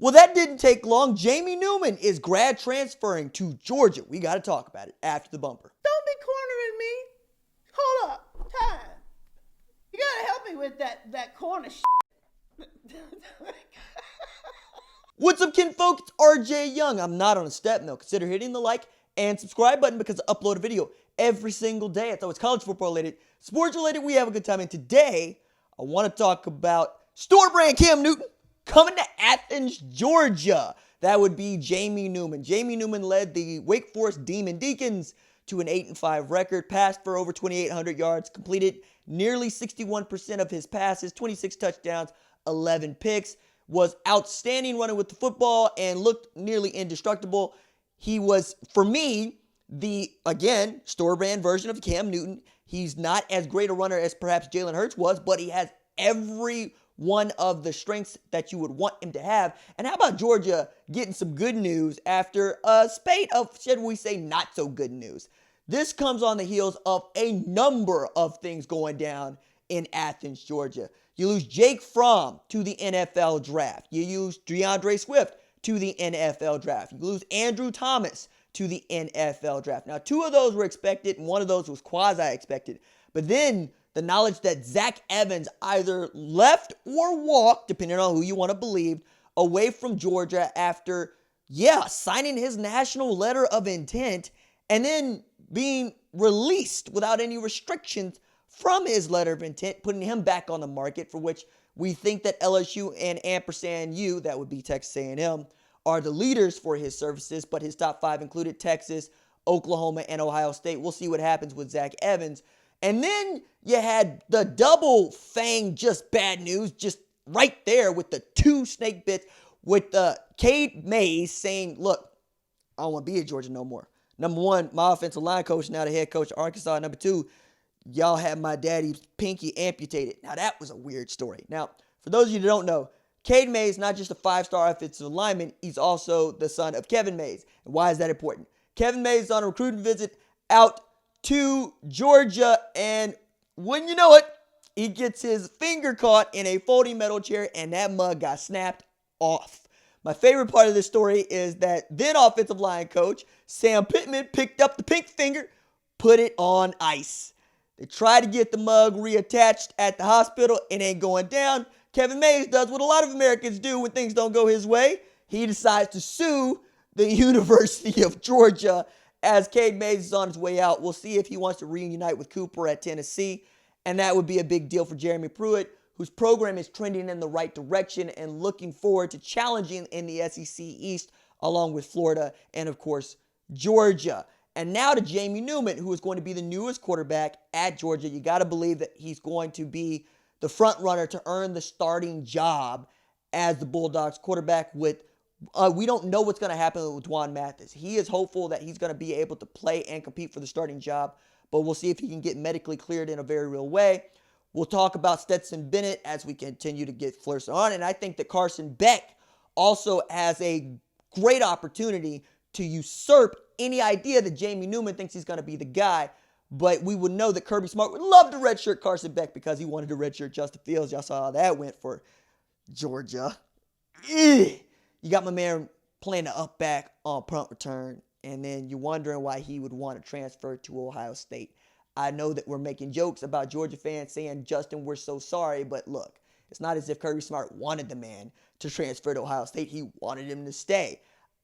Well, that didn't take long. Jamie Newman is grad transferring to Georgia. We got to talk about it after the bumper. Don't be cornering me. Hold up. Time. You got to help me with that corner shit. What's up, kinfolk? It's RJ Young. I'm not on a step mill. Consider hitting the like and subscribe button because I upload a video every single day. It's always college football related, sports related. We have a good time. And today, I want to talk about store brand Cam Newton coming to Athens, Georgia. That would be Jamie Newman. Jamie Newman led the Wake Forest Demon Deacons to an 8-5 record, passed for over 2,800 yards, completed nearly 61% of his passes, 26 touchdowns, 11 picks, was outstanding running with the football and looked nearly indestructible. He was, for me, the, again, store brand version of Cam Newton. He's not as great a runner as perhaps Jalen Hurts was, but he has every one of the strengths that you would want him to have. And how about Georgia getting some good news after a spate of, should we say, not so good news? This comes on the heels of a number of things going down in Athens, Georgia. You lose Jake Fromm to the NFL draft. You lose DeAndre Swift to the NFL draft. You lose Andrew Thomas to the NFL draft. Now, two of those were expected, and one of those was quasi-expected. But then the knowledge that Zach Evans either left or walked, depending on who you want to believe, away from Georgia after, signing his national letter of intent and then being released without any restrictions from his letter of intent, putting him back on the market, for which we think that LSU and ampersand U, that would be Texas A&M, are the leaders for his services, but his top five included Texas, Oklahoma, and Ohio State. We'll see what happens with Zach Evans. And then you had the double fang, just bad news, just right there with the two snake bits, with Cade Mays saying, look, I don't want to be at Georgia no more. Number one, my offensive line coach, now the head coach of Arkansas. Number two, y'all had my daddy's pinky amputated. Now, that was a weird story. Now, for those of you that don't know, Cade Mays, not just a five-star offensive lineman, he's also the son of Kevin Mays. And why is that important? Kevin Mays is on a recruiting visit out to Georgia, and when you know it, he gets his finger caught in a folding metal chair, and that mug got snapped off. My favorite part of this story is that then offensive line coach Sam Pittman picked up the pink finger, put it on ice. They tried to get the mug reattached at the hospital. It ain't going down. Kevin Mays does what a lot of Americans do when things don't go his way. He decides to sue the University of Georgia as Cade Mays is on his way out. We'll see if he wants to reunite with Cooper at Tennessee, and that would be a big deal for Jeremy Pruitt, whose program is trending in the right direction and looking forward to challenging in the SEC East, along with Florida and, of course, Georgia. And now to Jamie Newman, who is going to be the newest quarterback at Georgia. You got to believe that he's going to be the front runner to earn the starting job as the Bulldogs quarterback with we don't know what's going to happen with Dwan Mathis. He is hopeful that he's going to be able to play and compete for the starting job, but we'll see if he can get medically cleared in a very real way. We'll talk about Stetson Bennett as we continue to get flirts on, and I think that Carson Beck also has a great opportunity to usurp any idea that Jamie Newman thinks he's going to be the guy, but we would know that Kirby Smart would love to redshirt Carson Beck because he wanted to redshirt Justin Fields. Y'all saw how that went for Georgia. You got my man playing the up back on punt return, and then you're wondering why he would want to transfer to Ohio State. I know that we're making jokes about Georgia fans saying, Justin, we're so sorry, but look, it's not as if Kirby Smart wanted the man to transfer to Ohio State. He wanted him to stay.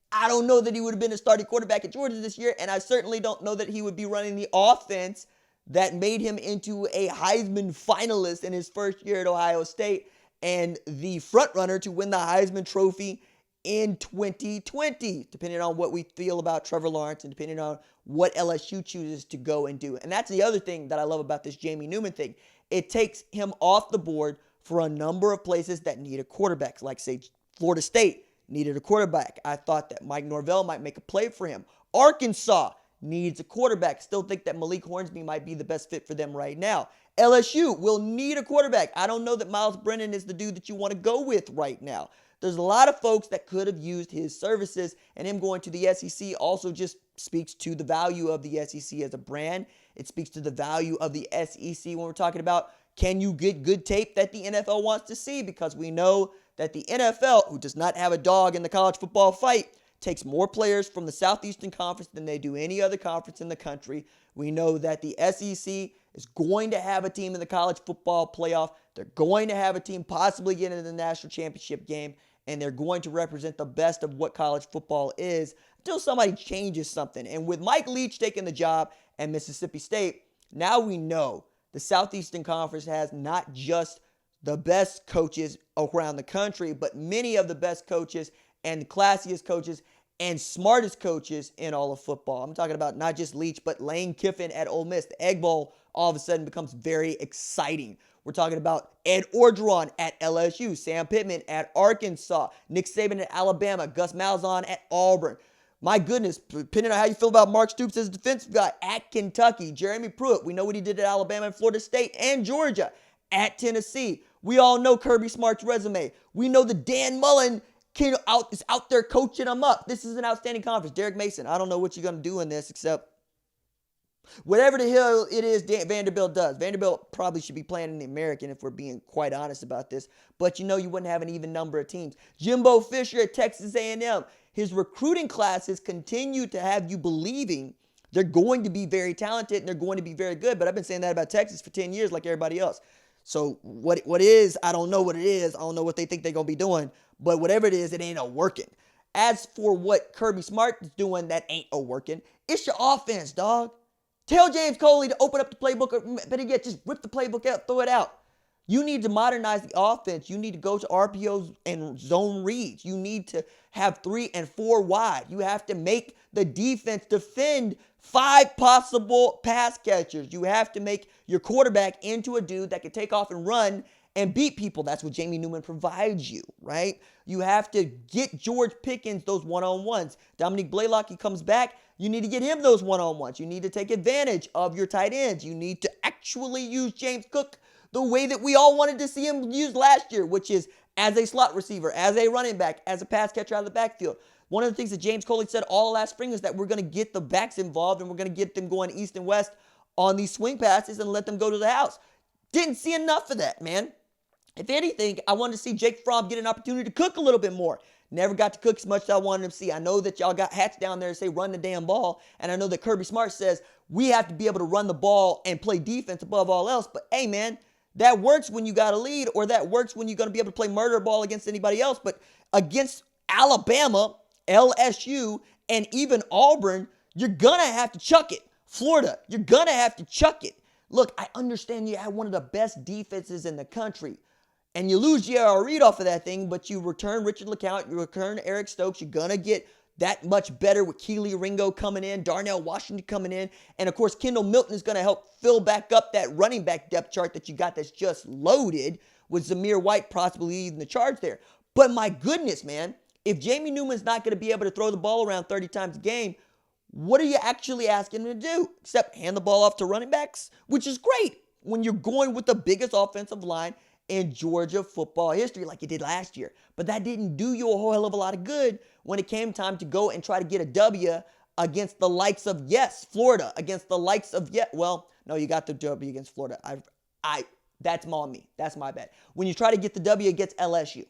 I don't know that he would have been a starting quarterback at Georgia this year, and I certainly don't know that he would be running the offense that made him into a Heisman finalist in his first year at Ohio State and the front runner to win the Heisman Trophy in 2020, depending on what we feel about Trevor Lawrence and depending on what LSU chooses to go and do. And that's the other thing that I love about this Jamie Newman thing. It takes him off the board for a number of places that need a quarterback, like, say, Florida State needed a quarterback. I thought that Mike Norvell might make a play for him. Arkansas needs a quarterback. Still think that Malik Hornsby might be the best fit for them right now. LSU will need a quarterback. I don't know that Miles Brennan is the dude that you want to go with right now. There's a lot of folks that could have used his services, and him going to the SEC also just speaks to the value of the SEC as a brand. It speaks to the value of the SEC when we're talking about, can you get good tape that the NFL wants to see? Because we know that the NFL, who does not have a dog in the college football fight, takes more players from the Southeastern Conference than they do any other conference in the country. We know that the SEC is going to have a team in the college football playoff. They're going to have a team possibly get into the national championship game, and they're going to represent the best of what college football is until somebody changes something. And with Mike Leach taking the job at Mississippi State, now we know the Southeastern Conference has not just the best coaches around the country, but many of the best coaches and classiest coaches and smartest coaches in all of football. I'm talking about not just Leach, but Lane Kiffin at Ole Miss. The Egg Bowl all of a sudden becomes very exciting. We're talking about Ed Orgeron at LSU, Sam Pittman at Arkansas, Nick Saban at Alabama, Gus Malzahn at Auburn. My goodness, depending on how you feel about Mark Stoops as a defensive guy, at Kentucky, Jeremy Pruitt, we know what he did at Alabama and Florida State and Georgia, at Tennessee. We all know Kirby Smart's resume. We know that Dan Mullen is out there coaching them up. This is an outstanding conference. Derek Mason, I don't know what you're going to do in this except whatever the hell it is Vanderbilt does. Vanderbilt probably should be playing in the American if we're being quite honest about this. But you know you wouldn't have an even number of teams. Jimbo Fisher at Texas A&M. His recruiting classes continue to have you believing they're going to be very talented and they're going to be very good. But I've been saying that about Texas for 10 years like everybody else. So what is, I don't know what it is. I don't know what they think they're going to be doing. But whatever it is, it ain't working. As for what Kirby Smart is doing that ain't working, it's your offense, dog. Tell James Coley to open up the playbook, or better yet, just rip the playbook out, throw it out. You need to modernize the offense. You need to go to RPOs and zone reads. You need to have 3 and 4 wide. You have to make the defense defend 5 possible pass catchers. You have to make your quarterback into a dude that can take off and run and beat people. That's what Jamie Newman provides you, right? You have to get George Pickens those one-on-ones. Dominique Blaylock, he comes back. You need to get him those one-on-ones. You need to take advantage of your tight ends. You need to actually use James Cook the way that we all wanted to see him used last year, which is as a slot receiver, as a running back, as a pass catcher out of the backfield. One of the things that James Coley said all last spring is that we're going to get the backs involved and we're going to get them going east and west on these swing passes and let them go to the house. Didn't see enough of that, man. If anything, I wanted to see Jake Fromm get an opportunity to cook a little bit more. Never got to cook as much as I wanted him to see. I know that y'all got hats down there and say run the damn ball. And I know that Kirby Smart says we have to be able to run the ball and play defense above all else. But hey, man, that works when you got a lead, or that works when you're going to be able to play murder ball against anybody else. But against Alabama, LSU, and even Auburn, you're going to have to chuck it. Florida, you're going to have to chuck it. Look, I understand you have one of the best defenses in the country. And you lose J.R. Reed off of that thing, but you return Richard LeCount, you return Eric Stokes. You're going to get that much better with Keely Ringo coming in, Darnell Washington coming in. And, of course, Kendall Milton is going to help fill back up that running back depth chart that you got that's just loaded with Zamir White possibly leading the charge there. But, my goodness, man, if Jamie Newman's not going to be able to throw the ball around 30 times a game, what are you actually asking him to do? Except hand the ball off to running backs, which is great when you're going with the biggest offensive line in Georgia football history like you did last year. But that didn't do you a whole hell of a lot of good when it came time to go and try to get a W against the likes of, yes, Florida, against the likes of, well, no, you got the W against Florida. That's on me. That's my bad. When you try to get the W against LSU,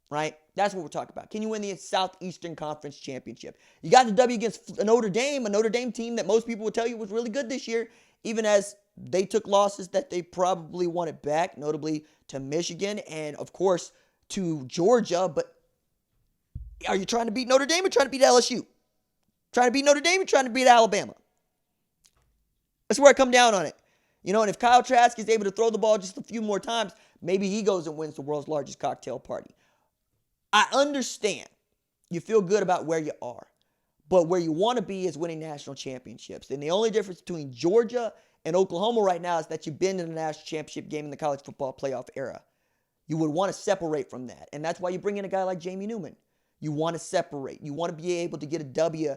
right? That's what we're talking about. Can you win the Southeastern Conference Championship? You got the W against Notre Dame, a Notre Dame team that most people would tell you was really good this year, even as they took losses that they probably wanted back, notably to Michigan and, of course, to Georgia. But are you trying to beat Notre Dame or trying to beat LSU? Trying to beat Notre Dame or trying to beat Alabama? That's where I come down on it. You know, and if Kyle Trask is able to throw the ball just a few more times, maybe he goes and wins the world's largest cocktail party. I understand you feel good about where you are, but where you want to be is winning national championships. And the only difference between Georgia and Oklahoma right now is that you've been in the national championship game in the college football playoff era. You would want to separate from that. And that's why you bring in a guy like Jamie Newman. You want to separate. You want to be able to get a W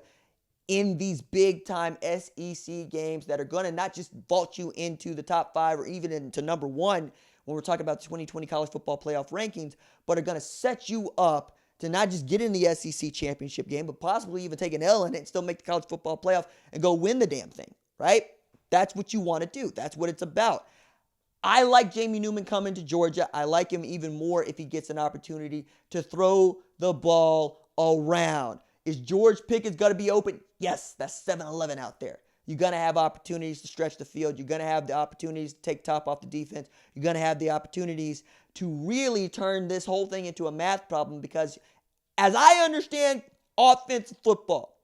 in these big-time SEC games that are going to not just vault you into the top 5 or even into number 1 when we're talking about 2020 college football playoff rankings, but are going to set you up to not just get in the SEC championship game, but possibly even take an L in it and still make the college football playoff and go win the damn thing, right? That's what you want to do. That's what it's about. I like Jamie Newman coming to Georgia. I like him even more if he gets an opportunity to throw the ball around. Is George Pickens going to be open? Yes, that's 7-Eleven out there. You're going to have opportunities to stretch the field. You're going to have the opportunities to take top off the defense. You're going to have the opportunities to really turn this whole thing into a math problem because as I understand offensive football,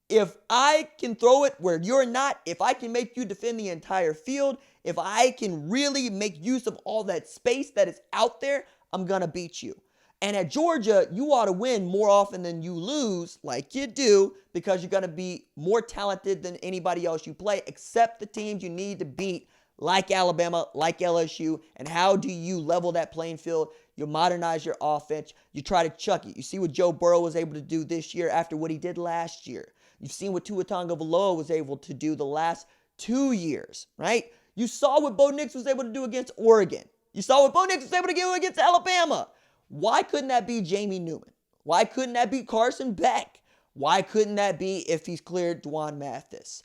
if I can throw it where you're not, if I can make you defend the entire field, if I can really make use of all that space that is out there, I'm going to beat you. And at Georgia, you ought to win more often than you lose, like you do, because you're going to be more talented than anybody else you play, except the teams you need to beat, like Alabama, like LSU. And how do you level that playing field? You modernize your offense. You try to chuck it. You see what Joe Burrow was able to do this year after what he did last year. You've seen what Tua Tagovailoa was able to do the last 2 years, right? You saw what Bo Nix was able to do against Oregon. You saw what Bo Nix was able to do against Alabama. Why couldn't that be Jamie Newman? Why couldn't that be Carson Beck? Why couldn't that be if he's cleared Dwan Mathis?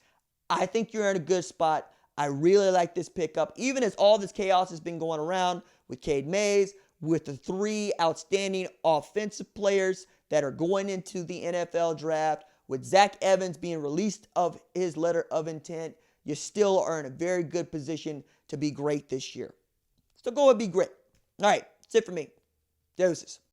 I think you're in a good spot. I really like this pickup, even as all this chaos has been going around with Cade Mays, with the 3 outstanding offensive players that are going into the NFL draft, with Zach Evans being released of his letter of intent. You still are in a very good position to be great this year. So go and be great. All right, that's it for me. Deuces.